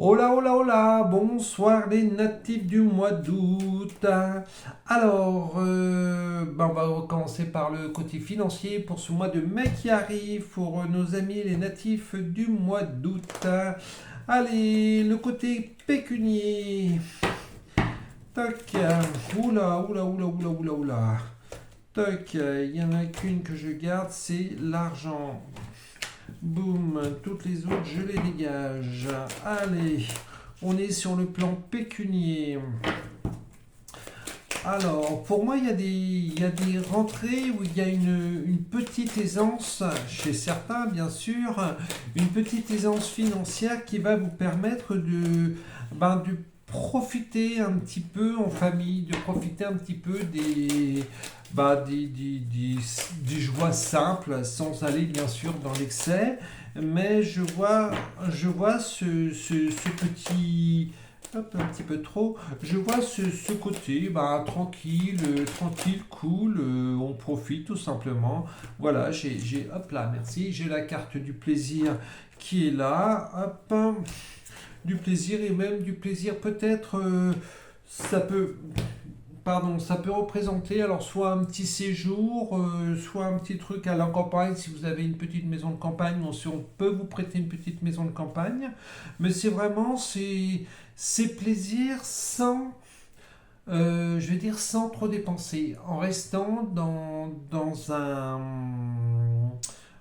Hola, hola, hola, bonsoir les natifs du mois d'août. Alors, on va recommencer par le côté financier pour ce mois de mai qui arrive pour nos amis les natifs du mois d'août. Allez, le côté pécunier. Tac, oula, oula, oula, oula, oula, oula. Tac, il y en a qu'une que je garde, c'est l'argent. Boum, toutes les autres, je les dégage. Allez, on est sur le plan pécunier. Alors, pour moi, il y a des rentrées où il y a une petite aisance, chez certains, bien sûr, une petite aisance financière qui va vous permettre de profiter un petit peu en famille, de profiter un petit peu des joies simples, sans aller, bien sûr, dans l'excès. Mais je vois ce petit... Hop, un petit peu trop. Je vois ce côté, tranquille, tranquille, cool, on profite tout simplement. Voilà, hop là, merci, j'ai la carte du plaisir qui est là, hop, du plaisir et même du plaisir peut-être, ça peut, pardon, ça peut représenter alors soit un petit séjour, soit un petit truc à la campagne si vous avez une petite maison de campagne, si on peut vous prêter une petite maison de campagne, mais c'est vraiment c'est plaisir sans je vais dire sans trop dépenser, en restant dans un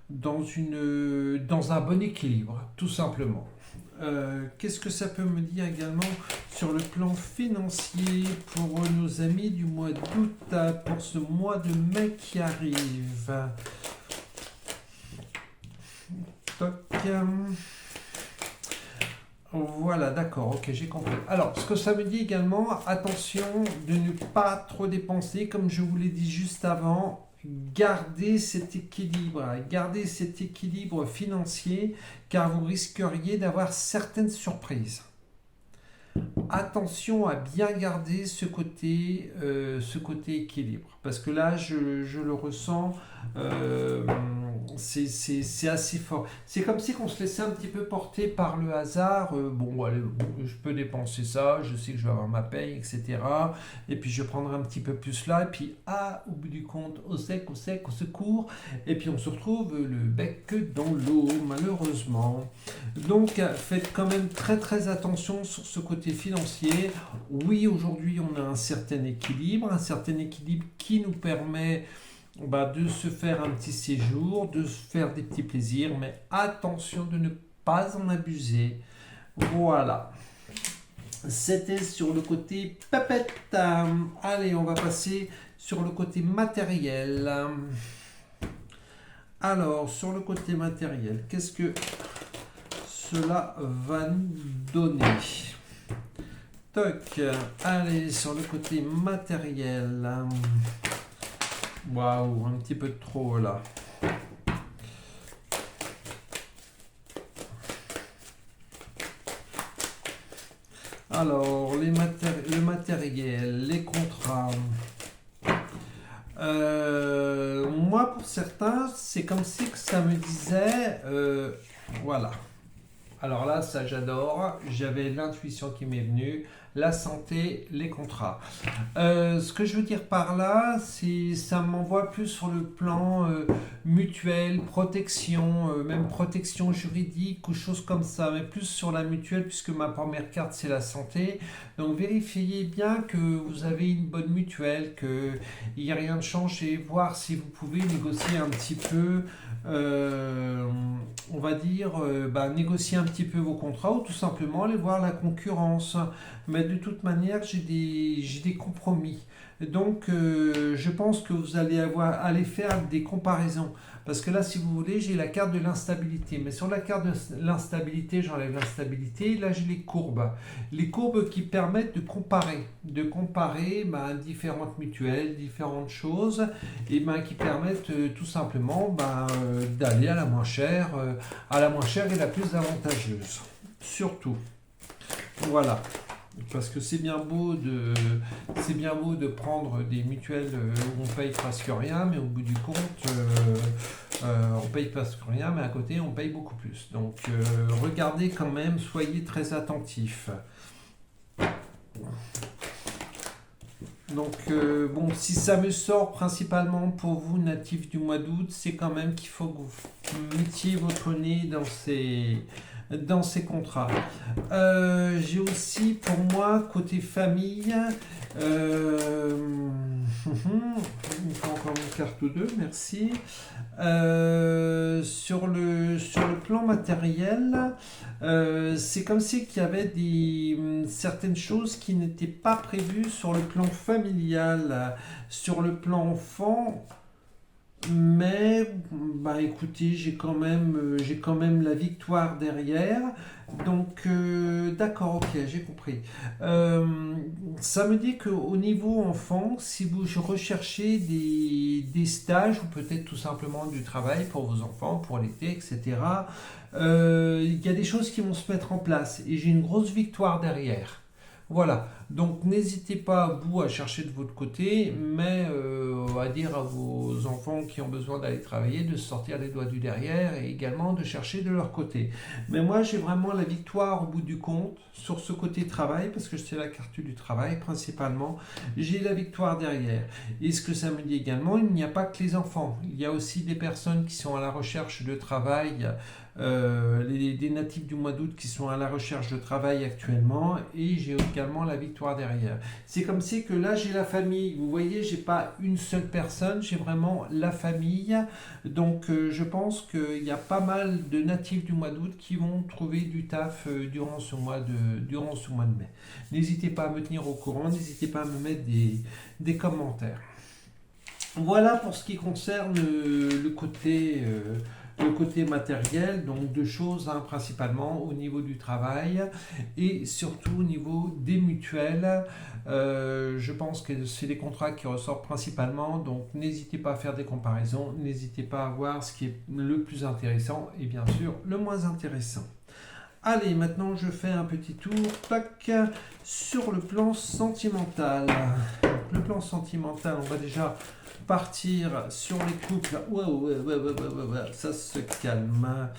bon équilibre, tout simplement. Qu'est-ce que ça peut me dire également sur le plan financier pour nos amis du mois d'août, pour ce mois de mai qui arrive? Toc. Voilà, d'accord, ok, j'ai compris. Alors, ce que ça me dit également, attention de ne pas trop dépenser, comme je vous l'ai dit juste avant, gardez cet équilibre financier, car vous risqueriez d'avoir certaines surprises. Attention à bien garder ce côté équilibre. Parce que là, je le ressens, euh, c'est assez fort. C'est comme si on se laissait un petit peu porter par le hasard. Bon, allez, je peux dépenser ça, je sais que je vais avoir ma paye, etc. Et puis je prendrai un petit peu plus là. Et puis, au bout du compte, au sec, au secours. Et puis on se retrouve le bec dans l'eau, malheureusement. Donc, faites quand même très très attention sur ce côté financier. Oui, aujourd'hui, on a un certain équilibre qui nous permet de se faire un petit séjour, de se faire des petits plaisirs, mais attention de ne pas en abuser. Voilà. C'était sur le côté papette. Allez, on va passer sur le côté matériel. Alors, sur le côté matériel, qu'est-ce que cela va nous donner? Toc, allez, sur le côté matériel. Waouh, un petit peu de trop là. Alors, le matériel, les contrats. Moi, pour certains, c'est comme si que ça me disait, voilà. Alors là, ça j'adore. J'avais l'intuition qui m'est venue. La santé, les contrats. Ce que je veux dire par là, c'est ça m'envoie plus sur le plan mutuelle, protection, même protection juridique ou choses comme ça, mais plus sur la mutuelle puisque ma première carte c'est la santé. Donc vérifiez bien que vous avez une bonne mutuelle, qu'il n'y a rien de changé, voir si vous pouvez négocier un petit peu, on va dire, négocier un petit peu vos contrats ou tout simplement aller voir la concurrence. Mais de toute manière, j'ai des compromis. Donc, je pense que vous allez aller faire des comparaisons. Parce que là, si vous voulez, j'ai la carte de l'instabilité. Mais sur la carte de l'instabilité, j'enlève l'instabilité. Là, j'ai les courbes. Les courbes qui permettent de comparer. De comparer différentes mutuelles, différentes choses. Et qui permettent tout simplement d'aller à la moins chère et la plus avantageuse. Surtout. Voilà. Parce que c'est bien beau de prendre des mutuelles où on paye presque rien, mais au bout du compte, on paye presque rien, mais à côté, on paye beaucoup plus. Donc, regardez quand même, soyez très attentifs. Donc, bon, si ça me sort principalement pour vous, natifs du mois d'août, c'est quand même qu'il faut que vous mettiez votre nez dans ces contrats. J'ai aussi pour moi, côté famille, il me faut encore une carte ou deux, merci. Sur le plan matériel, c'est comme si qu'il y avait certaines choses qui n'étaient pas prévues sur le plan familial, sur le plan enfant. Mais, bah écoutez, j'ai quand même la victoire derrière. Donc, d'accord, ok, j'ai compris. Euh, Ça me dit qu'au niveau enfant, si vous recherchez des stages ou peut-être tout simplement du travail pour vos enfants, pour l'été, etc., il y a des choses qui vont se mettre en place et j'ai une grosse victoire derrière. Voilà, donc n'hésitez pas, vous, à chercher de votre côté, mais à dire à vos enfants qui ont besoin d'aller travailler de sortir les doigts du derrière et également de chercher de leur côté. Mais moi, j'ai vraiment la victoire au bout du compte sur ce côté travail, parce que c'est la carte du travail principalement. J'ai la victoire derrière. Et ce que ça me dit également, il n'y a pas que les enfants. Il y a aussi des personnes qui sont à la recherche de travail, des natifs du mois d'août qui sont à la recherche de travail actuellement, et j'ai également la victoire derrière. C'est comme si que là j'ai la famille, vous voyez, j'ai pas une seule personne, j'ai vraiment la famille. Donc je pense qu'il y a pas mal de natifs du mois d'août qui vont trouver du taf durant ce mois de mai. N'hésitez pas à me tenir au courant, n'hésitez pas à me mettre des commentaires. Voilà pour ce qui concerne le côté matériel, donc deux choses, hein, principalement au niveau du travail et surtout au niveau des mutuelles. Je pense que c'est des contrats qui ressortent principalement, donc n'hésitez pas à faire des comparaisons, n'hésitez pas à voir ce qui est le plus intéressant et bien sûr le moins intéressant. Allez, maintenant je fais un petit tour, tac, sur le plan sentimental. Le plan sentimental, on va déjà partir sur les couples. Ça se calme.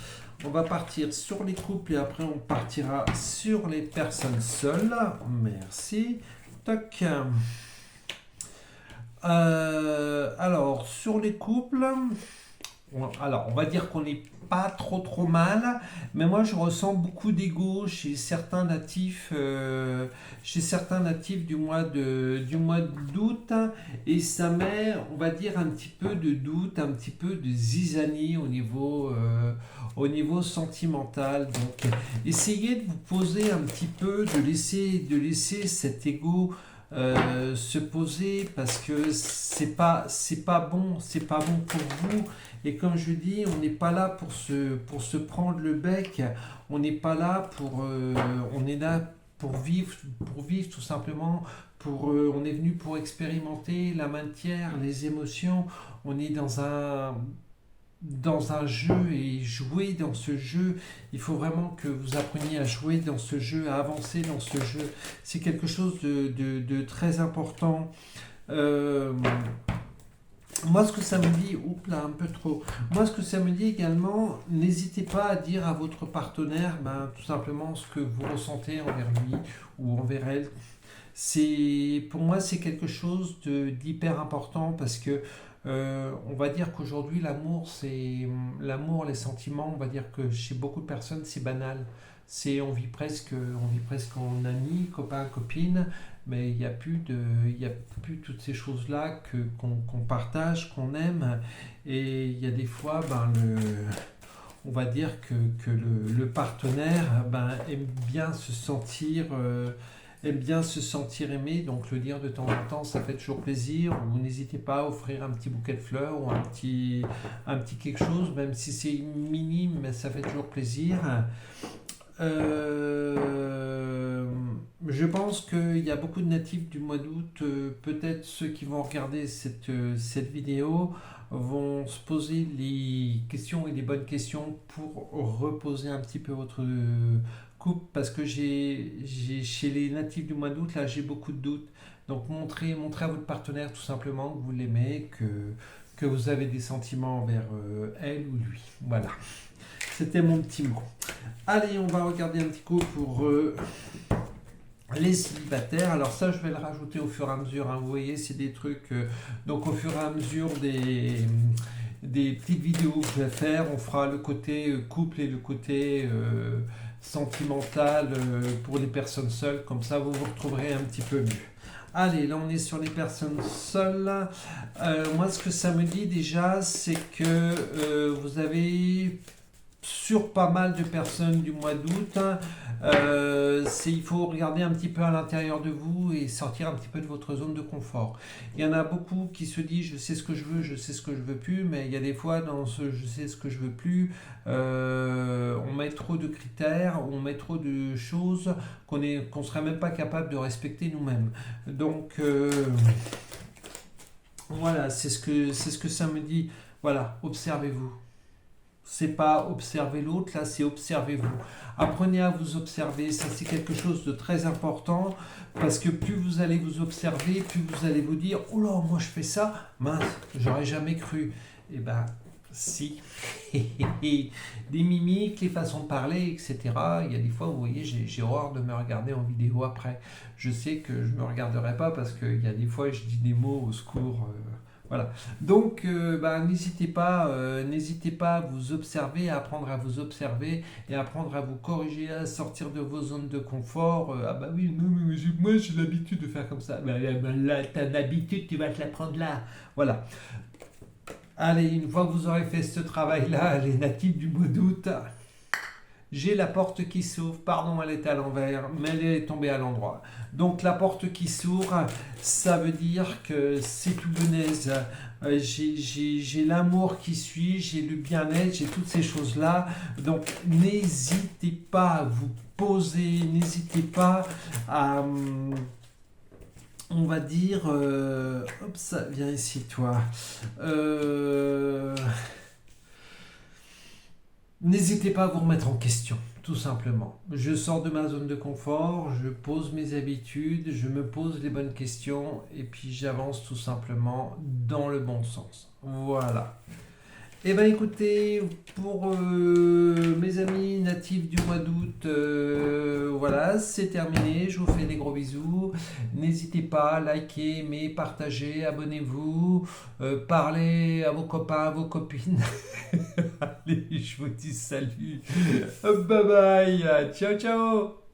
On va partir sur les couples et après on partira sur les personnes seules. Merci. Tac. Alors, sur les couples, alors on va dire qu'on n'est pas trop mal, mais moi je ressens beaucoup d'ego chez certains natifs du mois d'août, et ça met, on va dire, un petit peu de doute, un petit peu de zizanie au niveau sentimental. Donc essayez de vous poser un petit peu, de laisser cet ego se poser, parce que c'est pas bon pour vous. Et comme je dis, on n'est pas là pour se prendre le bec, on n'est pas là on est là pour vivre tout simplement. On est venu pour expérimenter la matière, les émotions. On est dans un jeu, et jouer dans ce jeu, il faut vraiment que vous appreniez à jouer dans ce jeu, à avancer dans ce jeu. C'est quelque chose de très important. Euh, Moi, ce que ça me dit, oups là, un peu trop. Moi, ce que ça me dit également, n'hésitez pas à dire à votre partenaire, tout simplement ce que vous ressentez envers lui ou envers elle. Pour moi, c'est quelque chose d'hyper important, parce que on va dire qu'aujourd'hui, l'amour, les sentiments, on va dire que chez beaucoup de personnes, c'est banal. On vit presque en amis, copains, copines, mais il y a plus toutes ces choses-là qu'on partage, qu'on aime, et il y a des fois, on va dire que le partenaire, aime bien se sentir aimé, donc le dire de temps en temps, ça fait toujours plaisir. Ou n'hésitez pas à offrir un petit bouquet de fleurs ou un petit quelque chose, même si c'est minime, mais ça fait toujours plaisir. Euh, je pense qu'il y a beaucoup de natifs du mois d'août, peut-être ceux qui vont regarder cette vidéo vont se poser les questions et les bonnes questions pour reposer un petit peu couple, parce que chez les natifs du mois d'août, là, j'ai beaucoup de doutes. Donc montrez à votre partenaire tout simplement que vous l'aimez, que vous avez des sentiments envers elle ou lui. Voilà. C'était mon petit mot. Allez, on va regarder un petit coup pour les célibataires. Alors ça, je vais le rajouter au fur et à mesure, hein. Vous voyez, c'est des trucs... donc au fur et à mesure des petites vidéos que je vais faire, on fera le côté couple et le côté sentimental pour les personnes seules. Comme ça, vous vous retrouverez un petit peu mieux. Allez, là on est sur les personnes seules. Moi, ce que ça me dit déjà, c'est que vous avez sur pas mal de personnes du mois d'août, il faut regarder un petit peu à l'intérieur de vous et sortir un petit peu de votre zone de confort. Il y en a beaucoup qui se disent je sais ce que je veux, je sais ce que je veux plus, mais il y a des fois dans ce je sais ce que je veux plus, on met trop de critères, on met trop de choses qu'on serait même pas capable de respecter nous-mêmes. Donc voilà, c'est ce que ça me dit. Voilà, observez-vous. C'est pas observer l'autre, là c'est observez-vous. Apprenez à vous observer, ça c'est quelque chose de très important, parce que plus vous allez vous observer, plus vous allez vous dire oh là, moi je fais ça, mince, j'aurais jamais cru. Eh ben, si. Des mimiques, les façons de parler, etc. Il y a des fois, vous voyez, j'ai horreur de me regarder en vidéo après. Je sais que je me regarderai pas parce qu'il y a des fois, je dis des mots au secours. Voilà. Donc, n'hésitez pas à vous observer, à apprendre à vous observer et à apprendre à vous corriger, à sortir de vos zones de confort. Ah bah oui, non, mais moi j'ai l'habitude de faire comme ça. Là, t'as l'habitude, tu vas te la prendre là. Voilà. Allez, une fois que vous aurez fait ce travail-là, les natifs du mois d'août, j'ai la porte qui s'ouvre, pardon, elle était à l'envers, mais elle est tombée à l'endroit. Donc la porte qui s'ouvre, ça veut dire que c'est tout benaise. J'ai l'amour qui suit, j'ai le bien-être, j'ai toutes ces choses-là. Donc n'hésitez pas à vous poser, n'hésitez pas à... on va dire... hop, ça vient ici, toi. N'hésitez pas à vous remettre en question, tout simplement. Je sors de ma zone de confort, je pose mes habitudes, je me pose les bonnes questions et puis j'avance tout simplement dans le bon sens. Voilà. Eh bien écoutez, pour mes amis natifs du mois d'août, voilà, c'est terminé. Je vous fais des gros bisous. N'hésitez pas, likez, aimez, partagez, abonnez-vous, parlez à vos copains, à vos copines. Allez, je vous dis salut. Bye bye. Ciao, ciao.